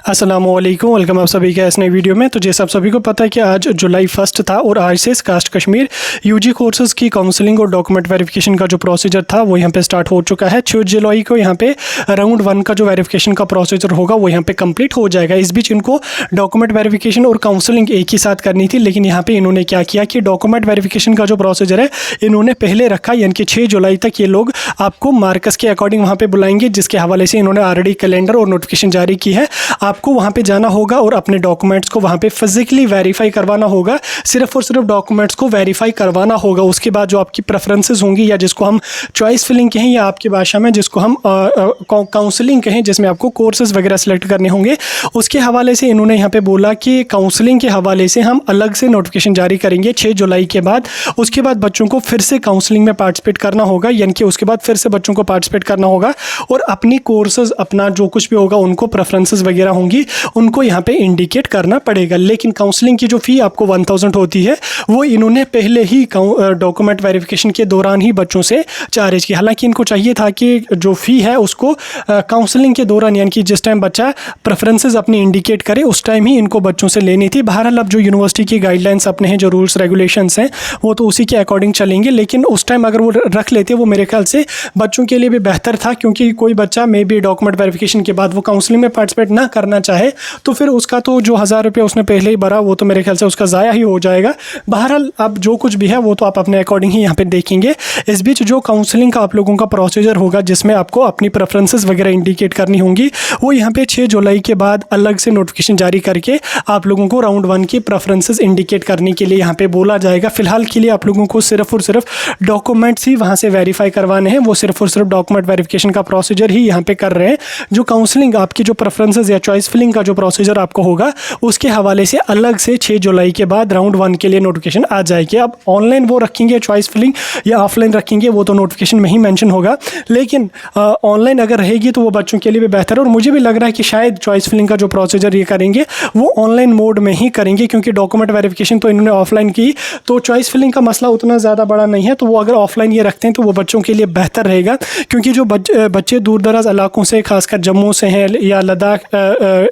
अस्सलामुअलैकुम, वेलकम आप सभी का इस नई वीडियो में। तो जैसे आप सभी को पता है कि आज जुलाई 1 था और आज से कास्ट कश्मीर यूजी कोर्सेज़ की काउंसलिंग और डॉक्यूमेंट वेरिफिकेशन का जो प्रोसीजर था वो यहाँ पे स्टार्ट हो चुका है। 6 जुलाई को यहाँ पे राउंड 1 का जो वेरिफिकेशन का प्रोसीजर होगा वो यहाँ पे कंप्लीट हो जाएगा। इस बीच इनको डॉक्यूमेंट वेरिफिकेशन और काउंसलिंग एक ही साथ करनी थी, लेकिन यहाँ पे इन्होंने क्या किया कि डॉक्यूमेंट वेरिफिकेशन का जो प्रोसीजर है इन्होंने पहले रखा, यानी कि 6 जुलाई तक ये लोग आपको मार्कस के अकॉर्डिंग वहाँ पे बुलाएंगे, जिसके हवाले से इन्होंने ऑलरेडी कैलेंडर और नोटिफिकेशन जारी की है। आपको वहाँ पे जाना होगा और अपने डॉक्यूमेंट्स को वहाँ पे फिजिकली वेरीफाई करवाना होगा, सिर्फ और सिर्फ डॉक्यूमेंट्स को वेरीफाई करवाना होगा। उसके बाद जो आपकी प्रेफरेंसेस होंगी या जिसको हम चॉइस फिलिंग कहें या आपकी भाषा में जिसको हम काउंसलिंग कहें, जिसमें आपको कोर्सेज वगैरह सेलेक्ट करने होंगे, उसके हवाले से इन्होंने यहाँ पे बोला कि काउंसलिंग के हवाले से हम अलग से नोटिफिकेशन जारी करेंगे 6 जुलाई के बाद। उसके बाद बच्चों को फिर से काउंसलिंग में पार्टिसिपेट करना होगा, यानी कि उसके बाद फिर से बच्चों को पार्टिसिपेट करना होगा और अपनी कोर्सेज अपना जो कुछ भी होगा उनको प्रेफरेंसेस वगैरह होंगी उनको यहाँ पे इंडिकेट करना पड़ेगा। लेकिन काउंसलिंग की जो फ़ी आपको 1000 होती है वो इन्होंने पहले ही डॉक्यूमेंट वेरिफिकेशन के दौरान ही बच्चों से चार्ज की। हालांकि इनको चाहिए था कि जो फ़ी है उसको काउंसलिंग के दौरान, यानी कि जिस टाइम बच्चा प्रेफरेंसेस अपनी इंडिकेट करे उस टाइम ही इनको बच्चों से लेनी थी। बहरहाल अब जो यूनिवर्सिटी की गाइडलाइंस अपने हैं, जो रूल्स रेगुलेशंस हैं, वो तो उसी के अकॉर्डिंग चलेंगे। लेकिन उस टाइम अगर वो रख लेते वो मेरे ख्याल से बच्चों के लिए भी बेहतर था, क्योंकि कोई बच्चा मे बी डॉक्यूमेंट वेरिफिकेशन के बाद वो काउंसलिंग में पार्टिसिपेट ना करना चाहे तो फिर उसका तो जो 1000 रुपये उसने पहले ही भरा वो तो मेरे ख्याल से उसका ज़ाया ही हो जाएगा। बहरहाल अब जो कुछ भी है वो तो आप अपने अकॉर्डिंग ही यहाँ पे देखेंगे। इस बीच जो काउंसलिंग का आप लोगों का प्रोसीजर होगा जिसमें आपको अपनी प्रेफरेंसेस वगैरह इंडिकेट करनी होंगी, वो यहाँ पे 6 जुलाई के बाद अलग से नोटिफिकेशन जारी करके आप लोगों को राउंड 1 की प्रेफरेंसेस इंडिकेट करने के लिए यहाँ पे बोला जाएगा। फिलहाल के लिए आप लोगों को सिर्फ और सिर्फ डॉक्यूमेंट्स ही वहाँ से वेरीफाई करवाने हैं, वो सिर्फ और सिर्फ डॉक्यूमेंट वेरिफिकेशन का प्रोसीजर ही यहाँ पे कर रहे हैं। जो काउंसलिंग आपकी जो प्रेफरेंसेस या चॉइस फिलिंग का जो प्रोसीजर आपको होगा उसके हवाले से अलग से 6 जुलाई के बाद राउंड 1 के लिए नोटिफिकेशन आ जाएगी। अब ऑनलाइन वो रखेंगे चॉइस फिलिंग या ऑफलाइन रखेंगे वो तो नोटिफिकेशन में ही मेंशन होगा, लेकिन ऑनलाइन अगर रहेगी तो वो बच्चों के लिए भी बेहतर है। और मुझे भी लग रहा है कि शायद चॉइस फिलिंग का जो प्रोसीजर ये करेंगे वो ऑनलाइन मोड में ही करेंगे, क्योंकि डॉक्यूमेंट वेरिफिकेशन तो इन्होंने ऑफलाइन की, तो चॉइस फिलिंग का मसला उतना ज़्यादा बड़ा नहीं है। तो वो अगर ऑफलाइन ये रखते हैं तो वो बच्चों के लिए बेहतर रहेगा, क्योंकि जो बच्चे दूर दराज इलाकों से, खासकर जम्मू से हैं या लद्दाख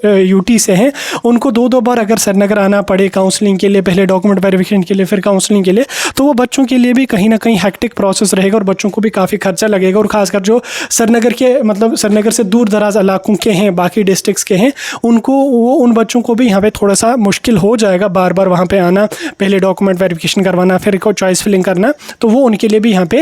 यूटी से हैं, उनको 2-2 बार अगर श्रीनगर आना पड़े काउंसलिंग के लिए, पहले डॉक्यूमेंट वेरिफिकेशन के लिए फिर काउंसलिंग के लिए, तो वो बच्चों के लिए भी कहीं ना कहीं हेक्टिक प्रोसेस रहेगा और बच्चों को भी काफ़ी खर्चा लगेगा। और ख़ासकर जो श्रीनगर के मतलब श्रीनगर से दूर दराज इलाकों के हैं, बाकी डिस्ट्रिक्ट्स के हैं, उन बच्चों को भी यहाँ पे थोड़ा सा मुश्किल हो जाएगा बार बार वहाँ पे आना, पहले डॉक्यूमेंट वेरिफिकेशन करवाना फिर चॉइस फिलिंग करना, तो वो उनके लिए भी यहाँ पे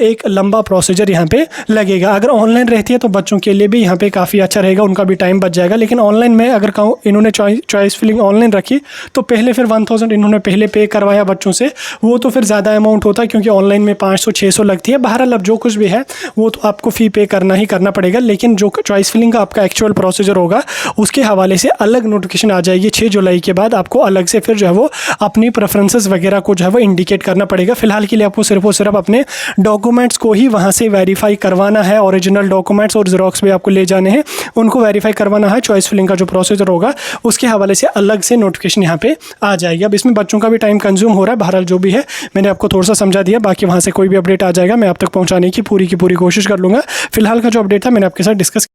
एक लंबा प्रोसीजर यहाँ पे लगेगा। अगर ऑनलाइन रहती है तो बच्चों के लिए भी यहाँ पे काफ़ी अच्छा रहेगा, उनका भी टाइम बच जाएगा। लेकिन ऑनलाइन में अगर इन्होंने चॉइस फिलिंग ऑनलाइन रखी तो पहले फिर 1000 इन्होंने पहले पे करवाया बच्चों से, वो तो फिर ज़्यादा अमाउंट होता है, क्योंकि ऑनलाइन में 500-600 लगती है। बहरहाल अब जो कुछ भी है वो तो आपको फ़ी पे करना ही करना पड़ेगा। लेकिन जो चॉइस फिलिंग का आपका एक्चुअल प्रोसीजर होगा उसके हवाले से अलग नोटिफिकेशन आ जाएगी 6 जुलाई के बाद। आपको अलग से फिर जो है वो अपनी प्रेफरेंसेस वगैरह को जो है वो इंडिकेट करना पड़ेगा। फिलहाल के लिए आपको सिर्फ और सिर्फ अपने डॉक्यूमेंट्स को ही वहाँ से वेरीफाई करवाना है, ओरिजिनल डॉक्यूमेंट्स और जेरोक्स भी आपको ले जाने हैं, उनको वेरीफाई करवाना है। चॉइस फिलिंग का जो प्रोसीजर होगा उसके हवाले से अलग से नोटिफिकेशन यहाँ पे आ जाएगी। अब इसमें बच्चों का भी टाइम कंज्यूम हो रहा है। बहरहाल जो भी है मैंने आपको थोड़ा सा समझा दिया, बाकी वहाँ से कोई भी अपडेट आ जाएगा मैं आप तक पहुँचाने की पूरी कोशिश कर लूँगा। फिलहाल का जो अपडेट था मैंने आपके साथ डिस्कस